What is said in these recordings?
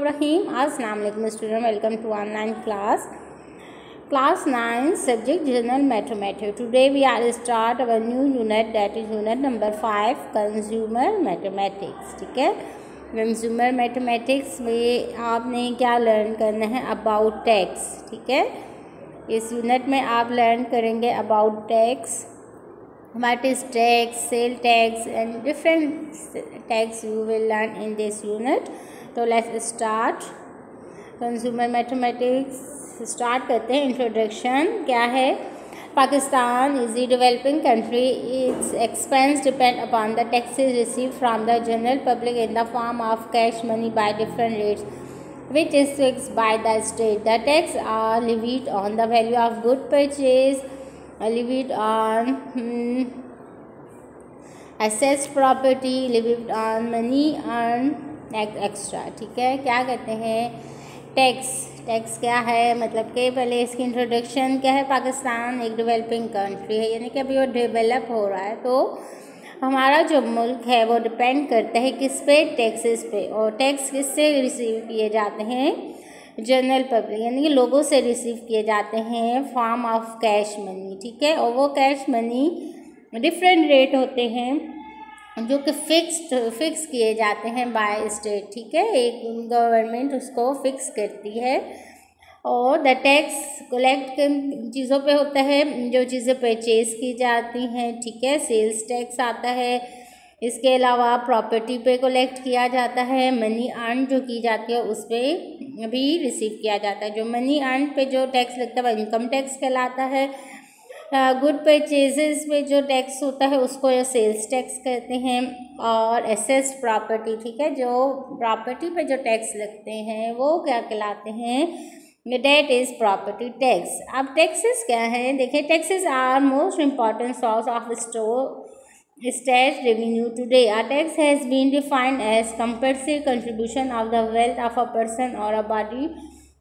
Rahim. Assalamu alaikum student. Welcome to online class 9 subject General Mathematics. Today we are start our new unit, that is unit number 5 Consumer Mathematics. ठीक है, Consumer Mathematics में आपने क्या learn करना है? About tax. ठीक है, इस यूनिट में आप लर्न करेंगे about tax, what is tax, sale tax and different tax you will learn in this unit. तो let's start consumer mathematics start करते हैं. इंट्रोडक्शन क्या है? Pakistan is a developing country. It's expense depend upon the taxes receive from the general public in the form of cash money by different rates which is fixed by the state. The tax are levied on the value of good purchase, levied on assessed property, levied on money earned extra. ठीक है, क्या कहते हैं? Tax क्या है? मतलब कि पहले इसकी इंट्रोडक्शन क्या है. पाकिस्तान एक डेवलपिंग कंट्री है, यानी कि अभी वो डेवलप हो रहा है. तो हमारा जो मुल्क है वो डिपेंड करता है किस पे? टैक्सेस पे. और टैक्स किससे रिसीव किए जाते हैं? जनरल पब्लिक, यानी कि लोगों से रिसीव किए जाते हैं फॉर्म ऑफ कैश मनी. ठीक है, और वो कैश मनी डिफरेंट रेट होते हैं जो कि फिक्स किए जाते हैं बाय स्टेट. ठीक है, एक गवर्नमेंट उसको फिक्स करती है. और द टैक्स कलेक्ट किन चीज़ों पे होता है? जो चीज़ें परचेज़ की जाती हैं. ठीक है, सेल्स टैक्स आता है. इसके अलावा प्रॉपर्टी पे कलेक्ट किया जाता है. मनी अर्न जो की जाती है उस पर भी रिसीव किया जाता है. जो मनी अर्न पे जो टैक्स लगता है वो इनकम टैक्स कहलाता है. गुड परचेजेस पे जो टैक्स होता है उसको सेल्स टैक्स कहते हैं. और एसेस्ड प्रॉपर्टी, ठीक है, जो प्रॉपर्टी पे जो टैक्स लगते हैं वो क्या कहलाते हैं? That is property tax. अब टैक्सेस क्या है? देखिए, taxes are most important source of state revenue today. A tax has been defined as compulsory contribution of the wealth of a person और a body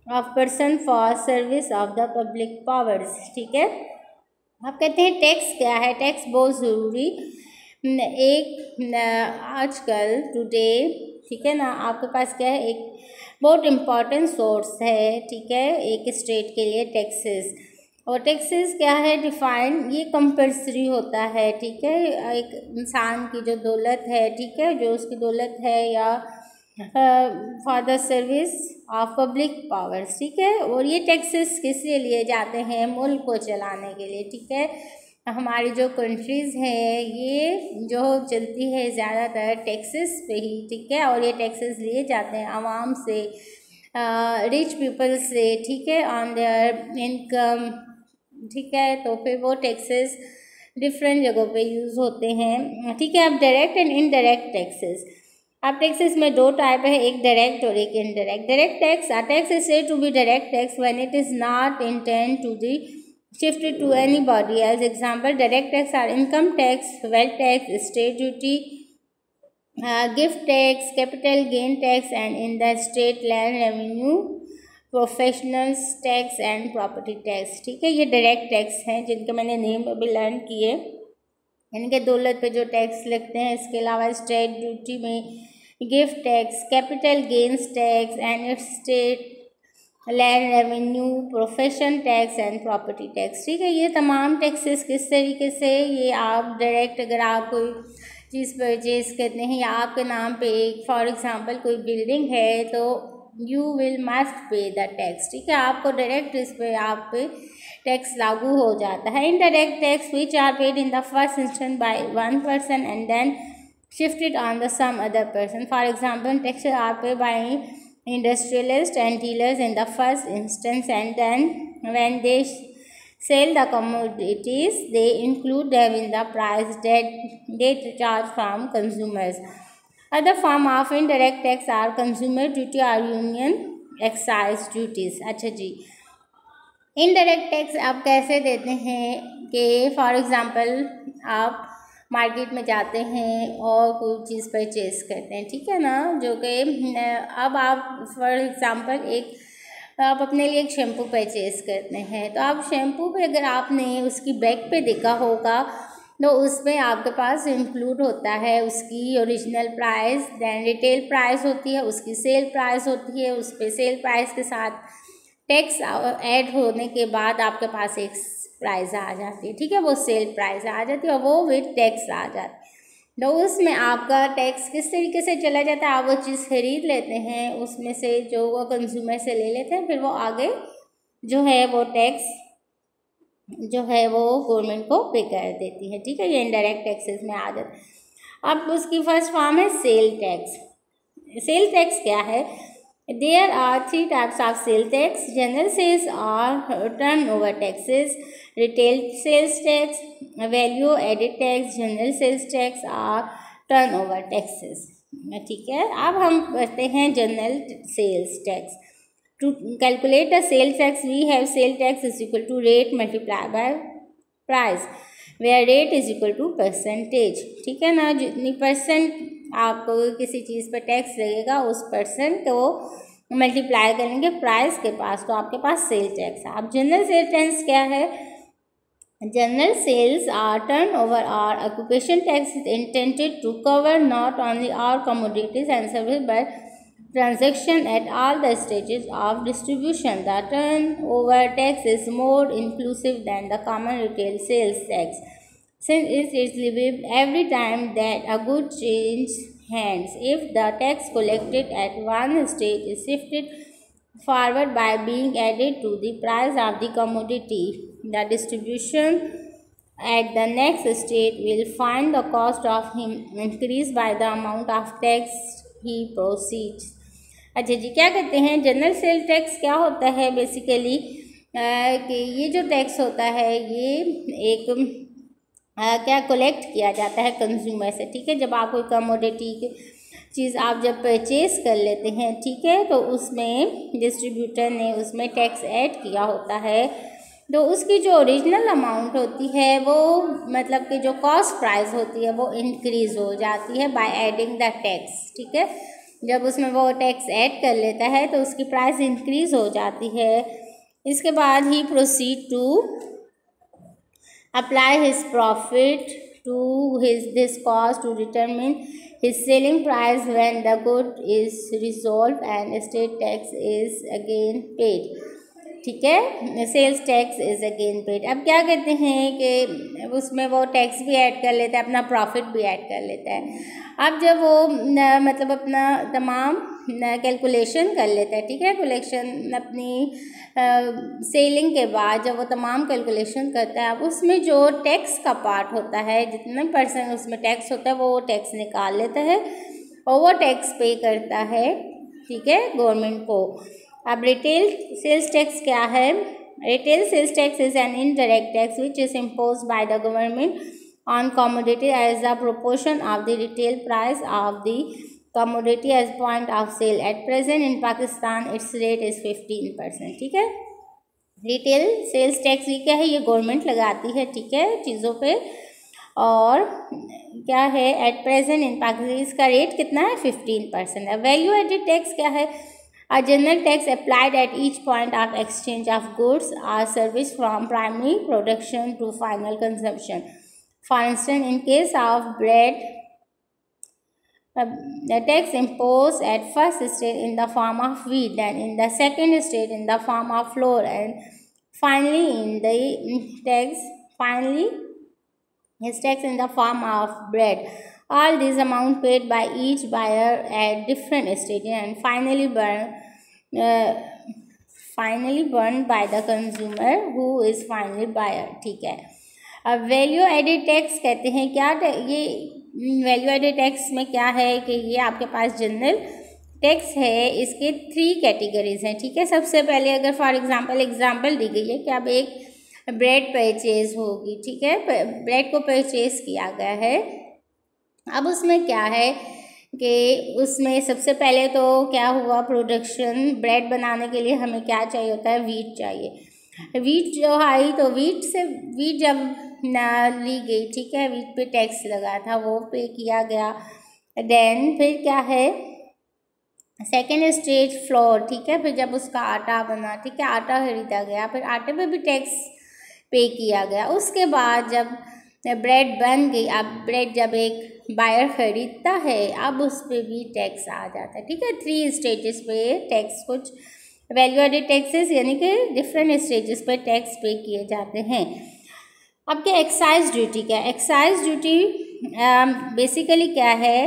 of person for service of the public powers. ठीक है, आप कहते हैं tax क्या है? Tax बहुत ज़रूरी एक आजकल टुडे, ठीक है ना, आपके पास क्या है? एक बहुत इम्पॉर्टेंट सोर्स है. ठीक है, एक स्टेट के लिए टैक्सेस. और टैक्सेस क्या है? डिफाइन, ये कंपल्सरी होता है. ठीक है, एक इंसान की जो दौलत है, ठीक है, जो उसकी दौलत है या for the service of public powers. ठीक है, और ये टैक्सेस किस लिए लिए जाते हैं? मुल्क को चलाने के लिए. ठीक है, हमारी जो कंट्रीज़ हैं ये जो चलती है ज़्यादातर टैक्सेस पे ही. ठीक है, और ये टैक्सेस लिए जाते हैं आवाम से, रिच पीपल से. ठीक है, ऑन देयर इनकम. ठीक है, तो फिर वो टैक्सेस डिफरेंट जगहों पे यूज़ होते हैं. ठीक है, अब डायरेक्ट एंड इनडायरेक्ट टैक्सेस. अब टैक्सेस में दो टाइप है, एक डायरेक्ट और एक indirect. Direct tax, a tax is said to be direct tax when it is not intend to be shifted to anybody else. Example, direct tax are income tax, wealth tax, state duty, gift tax, capital gain tax, and in the state land revenue, professionals tax and property tax. ठीक है, ये direct tax हैं जिनके मैंने name अभी learn किए, यानी कि दौलत पे जो टैक्स लगते हैं. इसके अलावा स्टेट ड्यूटी में gift tax, capital gains tax and state land revenue, profession tax and property tax. ठीक है, ये तमाम टैक्सेस किस तरीके से? ये आप डायरेक्ट, अगर आप कोई चीज़ परचेज करते हैं या आपके नाम पे एक फॉर एग्जांपल कोई बिल्डिंग है तो you will must pay the tax. ठीक है, आपको डायरेक्ट इस पर आप पे टैक्स लागू हो जाता है. Indirect tax which are paid in the first instance by one person and then shifted on the some other person. For example, tax are paid by industrialists and dealers in the first instance, and then when they sell the commodities they include them in the price that they charge from consumers. Other form of indirect tax are consumer duty or union excise duties. अच्छा जी, indirect tax आप कैसे देते हैं कि for example आप market में जाते हैं और कोई चीज़ परचेज़ करते हैं. ठीक है ना, जो कि अब आप फॉर एग्ज़ाम्पल आप अपने लिए एक शैम्पू परचेज़ करते हैं. तो आप शैम्पू पे अगर आपने उसकी बैक पे देखा होगा तो उसमें आपके पास इंक्लूड होता है उसकी original price, then retail price होती है, उसकी सेल प्राइस होती है, उस पर सेल प्राइस के साथ टैक्स ऐड होने के बाद आपके पास एक प्राइस आ जाती है, ठीक है, वो सेल प्राइस आ जाती है और वो विद टैक्स आ जाती है। तो उसमें आपका टैक्स किस तरीके से चला जाता है, आप वो चीज़ खरीद लेते हैं, उसमें से जो वो कंज्यूमर से ले लेते हैं, फिर वो आगे जो है वो टैक्स जो है वो गवर्नमेंट को पे कर देती है, ठीक है, ये इनडायरेक्ट टैक्सेस में आ जाता है। अब उसकी फर्स्ट फॉर्म है सेल टैक्स। सेल टैक्स क्या है? There are 3 types of sale tax. General sales are turn over taxes, retail sales tax, value added tax, general sales tax are turn over taxes, ठीक है। अब हम करते हैं general sales tax. To calculate the sales tax, we have sale tax is equal to rate multiplied by price, where rate is equal to percentage, ठीक है ना। जितनी परसेंट आपको किसी चीज़ पर टैक्स लगेगा उस परसेंट को मल्टीप्लाई करेंगे प्राइस के पास, तो आपके पास सेल टैक्स है। अब जनरल सेल टैक्स क्या है? General sales are turnover or occupation tax is intended to cover not only all commodities and services but transaction at all the stages of distribution. The turnover tax is more inclusive than the common retail sales tax, since it is levied every time that a good changes hands. If the tax collected at one stage is shifted forward by being added to the price of the commodity, the distribution at the next stage will find the cost of him increased by the amount of tax he proceeds. अच्छा जी, क्या कहते हैं general cell tax क्या होता है? Basically कि ये जो टैक्स होता है ये एक क्या कलेक्ट किया जाता है कंज्यूमर से, ठीक है। जब आप कोई कमोडिटी की चीज़ आप जब परचेज कर लेते हैं, ठीक है, तो उसमें डिस्ट्रीब्यूटर ने उसमें टैक्स ऐड किया होता है, तो उसकी जो ओरिजिनल अमाउंट होती है वो मतलब कि जो कॉस्ट प्राइस होती है वो इंक्रीज़ हो जाती है बाय एडिंग द टैक्स, ठीक है। जब उसमें वो टैक्स ऐड कर लेता है तो उसकी प्राइस इंक्रीज़ हो जाती है। इसके बाद ही proceed to apply his profit to this cost to determine his selling price when the good is resolved and state tax is again paid, ठीक है, sales tax is again paid. अब क्या कहते हैं कि उसमें वो टैक्स भी ऐड कर लेता है, अपना प्रॉफिट भी ऐड कर लेता है। अब जब वो मतलब अपना तमाम कैलकुलेशन कर लेता है, ठीक है, कलेक्शन अपनी सेलिंग के बाद जब वो तमाम कैलकुलेशन करता है, अब उसमें जो टैक्स का पार्ट होता है, जितना % उसमें टैक्स होता है वो टैक्स निकाल लेता है और वो टैक्स पे करता है, ठीक है, गवर्नमेंट को। अब रिटेल सेल्स टैक्स क्या है? Retail sales tax is an indirect tax which is imposed by the government on commodity as a proportion of the retail price of the commodity as point of sale. At present in Pakistan its rate is 15%, ठीक है। Retail sales tax ये क्या है? ये government लगाती है, ठीक है, चीज़ों पे। और क्या है? एट प्रेजेंट इन पाकिस्तान इसका रेट कितना है? 15% है। वैल्यू एडेड टैक्स क्या है? A general tax applied at each point of exchange of goods or service from primary production to final consumption. For instance, in case of bread, the tax imposed at first stage in the form of wheat, then in the second stage in the form of flour, and finally his tax in the form of bread. All these amount paid by each buyer at different stages and finally burned by the consumer who is finally buyer, ठीक है। अब value added tax कहते हैं क्या? ये value added tax में क्या है कि ये आपके पास जनरल टैक्स है, इसके 3 कैटेगरीज हैं, ठीक है। सबसे पहले अगर फॉर एग्जांपल दी गई है कि अब एक ब्रेड परचेज होगी, ठीक है, ब्रेड को परचेज किया गया है। अब उसमें क्या है कि उसमें सबसे पहले तो क्या हुआ, प्रोडक्शन ब्रेड बनाने के लिए हमें क्या चाहिए होता है? वीट चाहिए। वीट जो आई तो वीट जब ली गई, ठीक है, वीट पे टैक्स लगा था, वो पे किया गया। देन फिर क्या है? सेकेंड स्टेज फ्लोर, ठीक है, फिर जब उसका आटा बना, ठीक है, आटा खरीदा गया, फिर आटे पे भी टैक्स पे किया गया। उसके बाद जब ब्रेड बन गई, अब ब्रेड जब एक बायर खरीदता है अब उस पर भी टैक्स आ जाता है, ठीक है। 3 स्टेजेस पे टैक्स, कुछ वैल्यू एडेड टैक्सेस यानी कि डिफरेंट स्टेजेस पे टैक्स पे किए जाते हैं। अब क्या एक्साइज ड्यूटी, क्या एक्साइज ड्यूटी बेसिकली क्या है,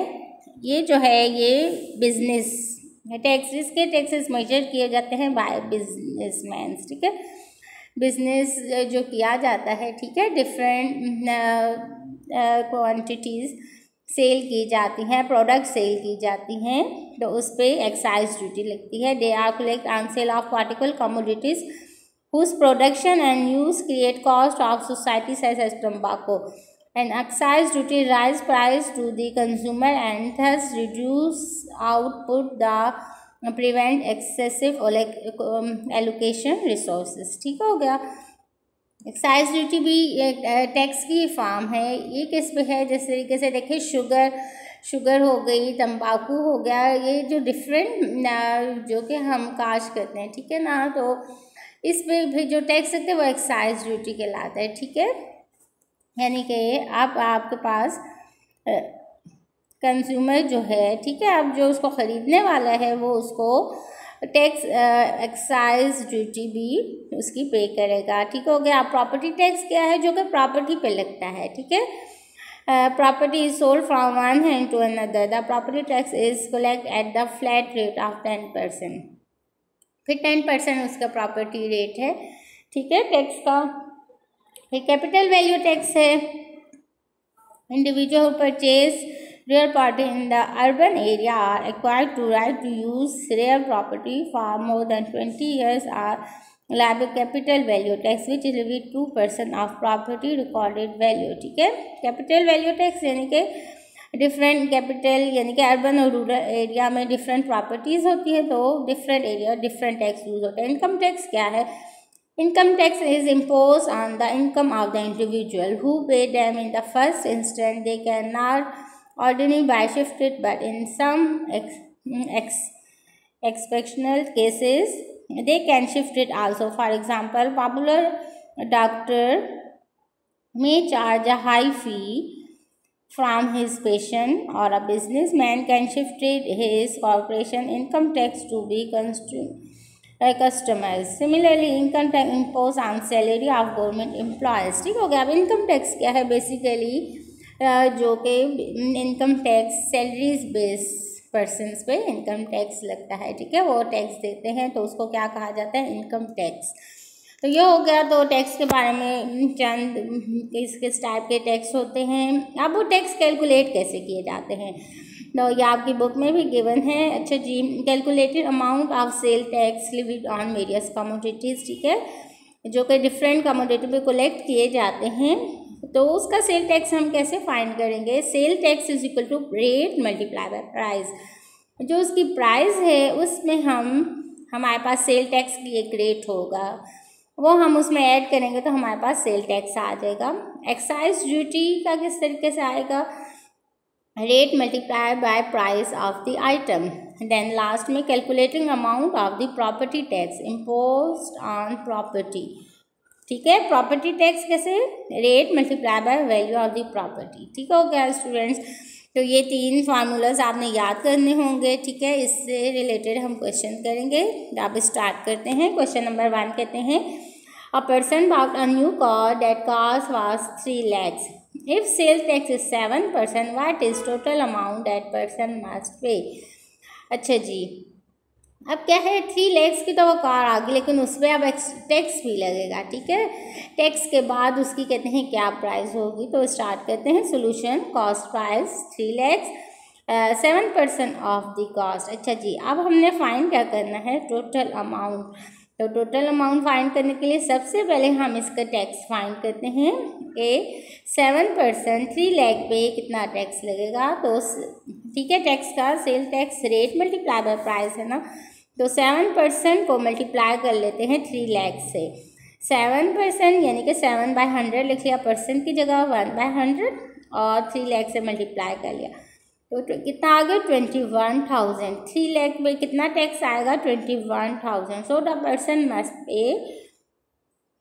ये जो है ये बिजनेस टैक्स, इसके टैक्सेस मेजर किए जाते हैं बाय बिजनेसमैन, ठीक है। बिजनेस जो किया जाता है, ठीक है, डिफरेंट क्वांटिटीज़ सेल की जाती हैं, प्रोडक्ट सेल की जाती हैं, तो उस पर एक्साइज ड्यूटी लगती है। They are collect and sale of particular commodities whose production and use create cost of society such as tobacco, and excise duty rise price to the consumer and thus reduce output, the prevent excessive allocation resources, ठीक हो गया। Excise duty भी tax की form है, ये किस पे है, जिस तरीके से देखिए शुगर हो गई, तंबाकू हो गया, ये जो डिफरेंट जो कि हम काश करते हैं, ठीक है ना, तो इस पे भी जो टैक्स लगते हैं वो एक्साइज ड्यूटी कहलाता है, ठीक है। यानी कि अब आपके पास कंज्यूमर जो है, ठीक है, अब जो उसको ख़रीदने वाला है वो उसको टैक्स एक्साइज ड्यूटी भी उसकी पे करेगा, ठीक हो गया। अब प्रॉपर्टी टैक्स क्या है, जो कि प्रॉपर्टी पे लगता है, ठीक है। Property is sold from one hand to another, the property tax is collect at the flat rate of 10%, फिर 10% उसका प्रॉपर्टी रेट है, ठीक है, टैक्स का। फिर कैपिटल वैल्यू टैक्स है, individual purchase real property in the urban area are acquired to right to use real property for more than 20 years are liable capital value tax which is levied 2% of property recorded value, ठीक है। Capital value tax यानी कि different capital यानी कि urban और rural area में different properties होती हैं, तो different area different tax use होता है। इनकम टैक्स क्या है, income tax is impose on the income of the individual who pay them in the first instant, they can not ordinary by shifted, but in some exceptional cases they can shift it also. For example, popular doctor may charge a high fee from his patient, or a businessman can shift his corporation income tax to be customers. Similarly, income tax imposed on salary of government employees, ठीक हो गया। अब income tax क्या है, basically जो कि income tax salaries base persons पे income tax लगता है, ठीक है, वो टैक्स देते हैं, तो उसको क्या कहा जाता है, इनकम टैक्स। तो ये हो गया तो टैक्स के बारे में चंद किस टाइप के टैक्स होते हैं। अब वो टैक्स कैलकुलेट कैसे किए जाते हैं, तो ये आपकी बुक में भी गिवन है। अच्छा जी, calculated amount of sale tax levied on various commodities, ठीक है, जो कि डिफरेंट कमोडिटी पे कलेक्ट किए जाते हैं, तो उसका सेल टैक्स हम कैसे फाइंड करेंगे। Sale tax is equal to rate multiply by price, जो उसकी प्राइस है उसमें हमारे पास सेल टैक्स की एक रेट होगा, वो हम उसमें ऐड करेंगे तो हमारे पास सेल टैक्स आ जाएगा। एक्साइज ड्यूटी का किस तरीके से आएगा, rate multiply by price of the item, then last में calculating amount of the property tax imposed on property, ठीक है। प्रॉपर्टी टैक्स कैसे, rate multiply by value of the property, ठीक हो गया स्टूडेंट्स। तो ये 3 फार्मूलाज आपने याद करने होंगे, ठीक है, इससे रिलेटेड हम क्वेश्चन करेंगे। आप स्टार्ट करते हैं। क्वेश्चन नंबर 1 कहते हैं, a person bought a new car that cost was 3 lakhs. If sales tax is 7%, what is total amount that person must pay? अच्छा जी, अब क्या है, 3 lakhs की तो वो कार आ गई, लेकिन उस पर अब टैक्स भी लगेगा, ठीक है। टैक्स के बाद उसकी कहते हैं क्या प्राइस होगी, तो स्टार्ट करते हैं। Solution, cost price 3 lakhs, 7% of the cost. अच्छा जी, अब हमने फाइंड क्या करना है, टोटल अमाउंट। तो टोटल अमाउंट फाइंड करने के लिए सबसे पहले हम इसका टैक्स फाइंड करते हैं कि 7% 3 लाख पे कितना टैक्स लगेगा, तो ठीक है, टैक्स का sale tax rate multiply by price है ना, तो 7% को मल्टीप्लाई कर लेते हैं 3 लाख से। 7% यानी कि 7/100 लिख लिया, परसेंट की जगह 1/100 और 3 लाख से मल्टीप्लाई कर लिया, तो कितना आ गया 21,000। 3 लाख में कितना टैक्स आएगा 21,000। So the person must pay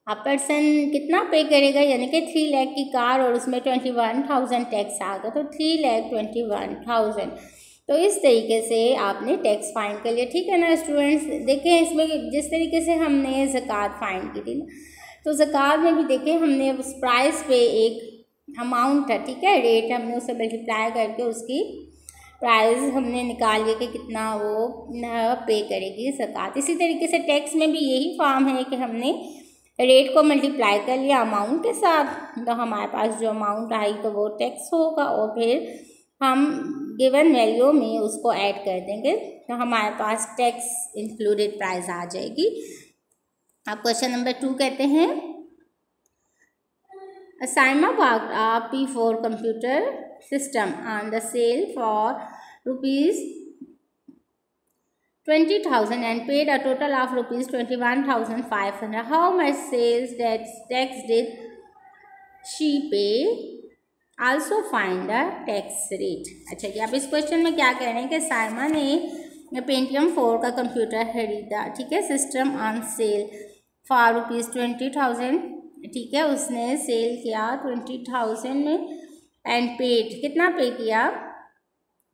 अब पर्सन कितना पे करेगा, यानी कि 3 लाख की कार और उसमें 21,000 टैक्स आ गया, तो 3,21,000। तो इस तरीके से आपने टैक्स फाइंड कर लिया, ठीक है ना स्टूडेंट्स। देखें इसमें जिस तरीके से हमने ज़कात फाइंड की थी ना, तो ज़कात में भी देखें हमने उस प्राइस पे एक अमाउंट है, ठीक है, रेट हमने उसे मल्टीप्लाई करके उसकी प्राइस हमने निकाल लिया कि कितना वो पे करेगी ज़कात। इसी तरीके से टैक्स में भी यही फॉर्म है कि हमने रेट को मल्टीप्लाई कर लिया अमाउंट के साथ, तो हमारे पास जो अमाउंट आई तो वो टैक्स होगा, और फिर हम गिवन वैल्यू में उसको ऐड कर देंगे तो हमारे पास टैक्स इंक्लूडेड प्राइस आ जाएगी। अब क्वेश्चन नंबर 2 कहते हैं Saima bought a P4 computer system on the sale for rupees 20,000 and paid a total of rupees 21,500. How much sales tax did she pay? Also find the tax rate. अच्छा जी, अब इस question में क्या कह रहे हैं कि साइमा ने पेंटियम 4 का कंप्यूटर खरीदा, ठीक है, system on sale for rupees 20,000, ठीक है, उसने सेल किया 20,000 में एंड पेड, कितना पे किया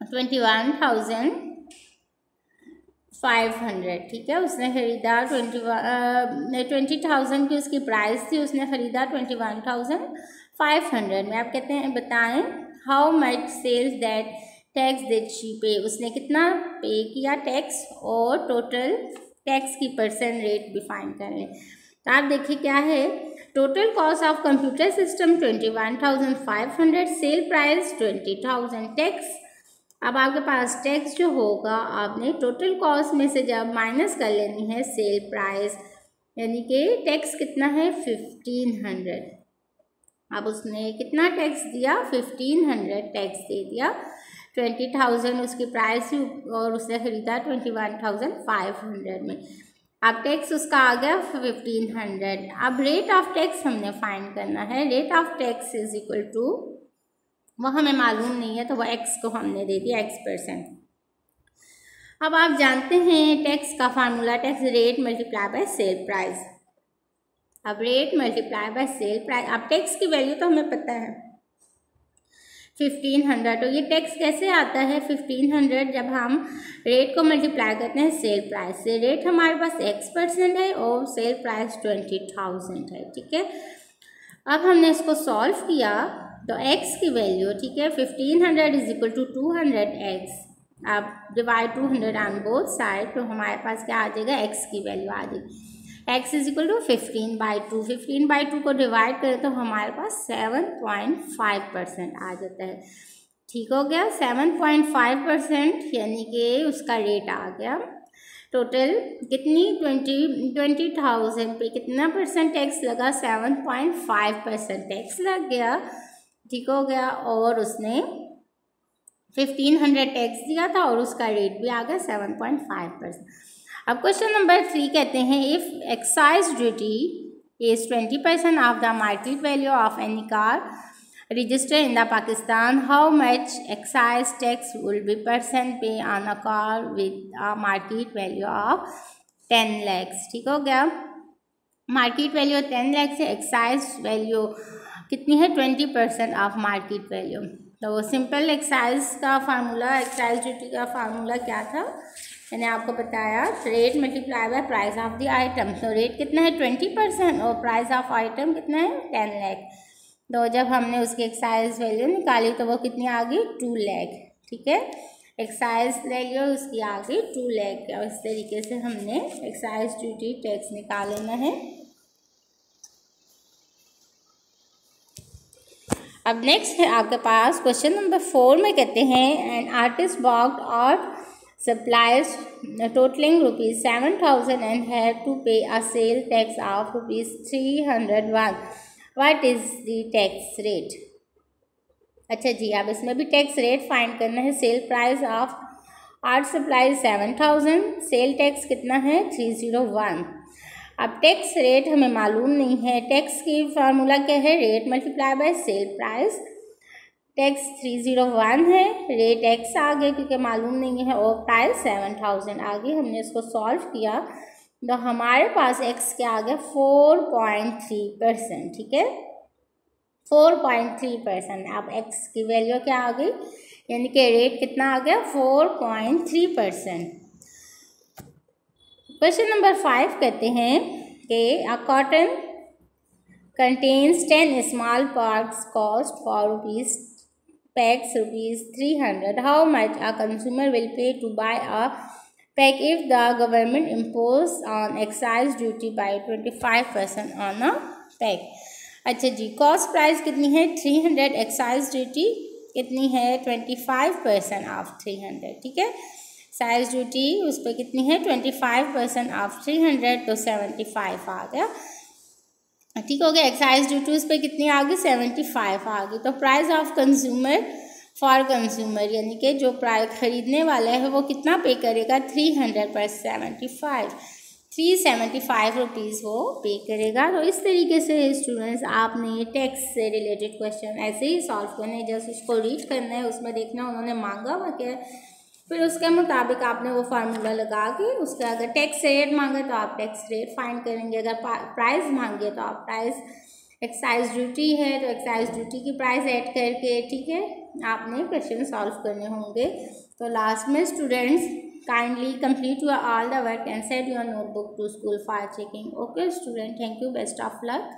21,500, ठीक है, उसने खरीदा 20,000 की उसकी प्राइस थी, उसने खरीदा 21,500 में। आप कहते हैं बताएं how much sales that tax did she pay, उसने कितना पे किया टैक्स और टोटल टैक्स की परसेंट रेट भी फाइंड कर लें। तो आप देखिए क्या है, total cost of computer system 21,500, sale price 20,000, tax. अब आपके पास टैक्स जो होगा आपने टोटल कॉस्ट में से जब माइनस कर लेनी है सेल प्राइस, यानी कि टैक्स कितना है 1,500। अब उसने कितना टैक्स दिया 1,500 टैक्स दे दिया, 20,000 उसकी प्राइस थी और उसने खरीदा 21,500 में। अब टैक्स उसका आ गया 1,500। अब रेट ऑफ टैक्स हमने फाइंड करना है, rate of tax is equal to, वो हमें मालूम नहीं है तो वह एक्स को हमने दे दिया x%। अब आप जानते हैं टैक्स का formula, tax rate multiply by sale price. अब rate multiply by sale price, अब टैक्स की वैल्यू तो हमें पता है 1,500, तो ये टैक्स कैसे आता है 1,500 जब हम रेट को मल्टीप्लाई करते हैं सेल प्राइस से। रेट हमारे पास x% है और सेल प्राइस 20,000 है, ठीक है। अब हमने इसको सॉल्व किया तो x की वैल्यू, ठीक है, 1,500 इज इक्वल टू 200x, अब डिवाइड 200 ऑन बोथ साइड, तो हमारे पास क्या आ जाएगा x की वैल्यू आ जाएगी, x इज इक्वल टू 15/2, 15/2 को डिवाइड करें तो हमारे पास 7.5% आ जाता है, ठीक हो गया, 7.5%, यानी कि उसका रेट आ गया। टोटल कितनी 20,000 पे कितना परसेंट टैक्स लगा, 7.5% टैक्स लग गया, ठीक हो गया, और उसने 1,500 टैक्स दिया था और उसका रेट भी आ गया 7.5%। अब क्वेश्चन नंबर 3 कहते हैं if excise duty is 20% of the market value of any car registered in the Pakistan, how much excise tax will be percent pay on a car with a market value of 10 lakhs, ठीक हो गया। Market value 10 lakhs है, excise value कितनी है 20% of market value. तो simple excise का formula, excise duty का formula क्या था, मैंने आपको बताया rate multiply by price of the item. तो रेट कितना है 20% और प्राइस ऑफ आइटम कितना है 10 लाख। तो जब हमने उसकी एक्साइज वैल्यू निकाली तो वो कितनी आ गई 2 लाख, ठीक है, एक्साइज वैल्यू उसकी आ गई 2 लाख। और इस तरीके से हमने एक्साइज ड्यूटी टैक्स निकाल लेना है। अब नेक्स्ट है आपके पास क्वेश्चन नंबर 4 में कहते हैं an artist boxed art supplies totaling rupees 7,000 and had to pay a sale tax of rupees 301. What is the tax rate? अच्छा जी, अब इसमें भी टैक्स रेट फाइंड करना है। Sale price of art supply 7,000, sale tax कितना है 301। अब tax rate हमें मालूम नहीं है, टैक्स की फार्मूला क्या है, rate multiply by sale price. Tax 301 है, रेट एक्स आ गया क्योंकि मालूम नहीं है, और प्राइस 7,000 आ गई। हमने इसको सॉल्व किया तो हमारे पास x क्या आ गया 4.3%, ठीक है 4.3%। अब x की वैल्यू क्या आ गई, यानी कि रेट कितना आ गया 4.3%। क्वेश्चन नंबर 5 कहते हैं कि अ cotton contains 10 small parts cost for rupees packs rupees 300. How much a consumer will pay to buy a pack if the government impose on excise duty by 25% on a pack? अच्छा जी, cost price कितनी है 300, excise duty कितनी है 25% of 300, ठीक है excise duty उस पर कितनी है 25% ऑफ 300, तो 75 आ गया, ठीक हो गया। एक्साइज ड्यूटी उस पर कितनी आ गई 75 आ गई। तो price of consumer for consumer, यानी कि जो प्राइस खरीदने वाला है वो कितना पे करेगा 300 पर 75, 375 रुपीज़ वो पे करेगा। तो इस तरीके से स्टूडेंट्स आपने टैक्स से रिलेटेड क्वेश्चन ऐसे ही सॉल्व करने, जस्ट उसको रीड करना है, उसमें देखना उन्होंने मांगा हुआ क्या है, फिर उसके मुताबिक आपने वो फार्मूला लगा के उसका अगर टैक्स रेट मांगे तो आप टैक्स रेट फाइंड करेंगे, अगर प्राइस मांगे तो आप प्राइस, एक्साइज ड्यूटी है तो एक्साइज ड्यूटी की प्राइस ऐड करके, ठीक है आपने क्वेश्चन सॉल्व करने होंगे। तो लास्ट में students kindly complete your all the work and send your notebook to school for checking. Okay student, thank you, best of luck.